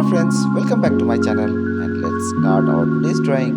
friends, welcome back to my channel and let's start our today's drawing.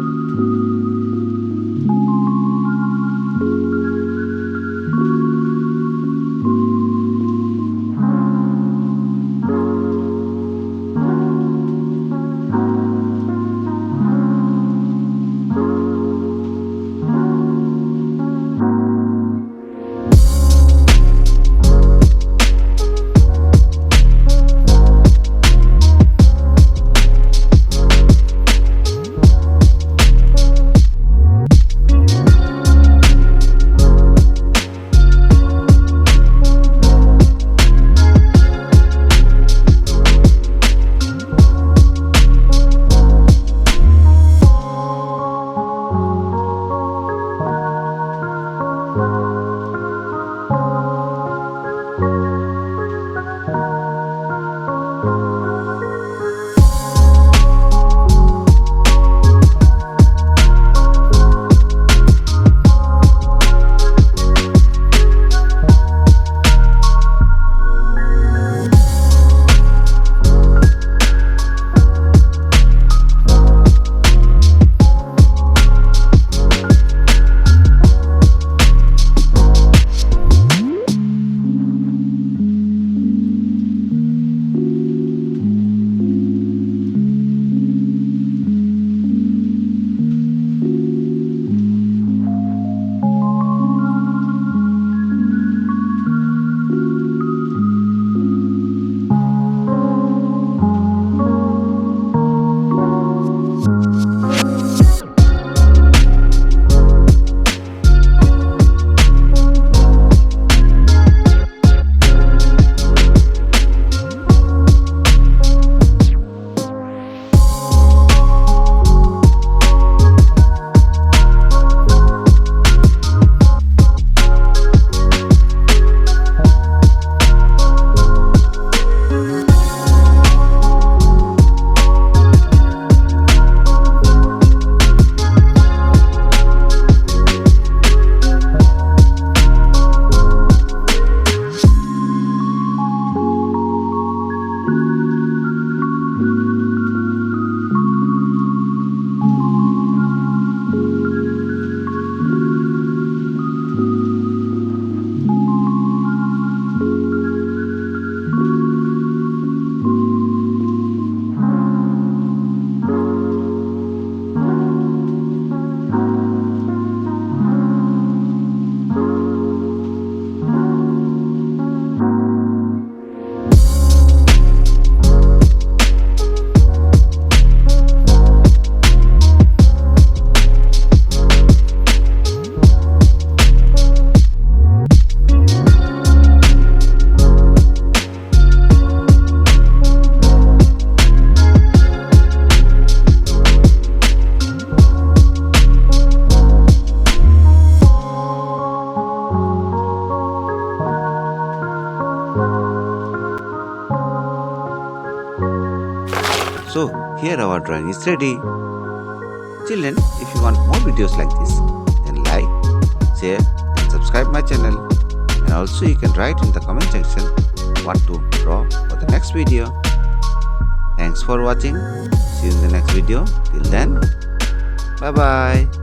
So here our drawing is ready. Children, if you want more videos like this, then like, share and subscribe my channel. And also you can write in the comment section what to draw for the next video. Thanks for watching. See you in the next video. Till then, bye bye.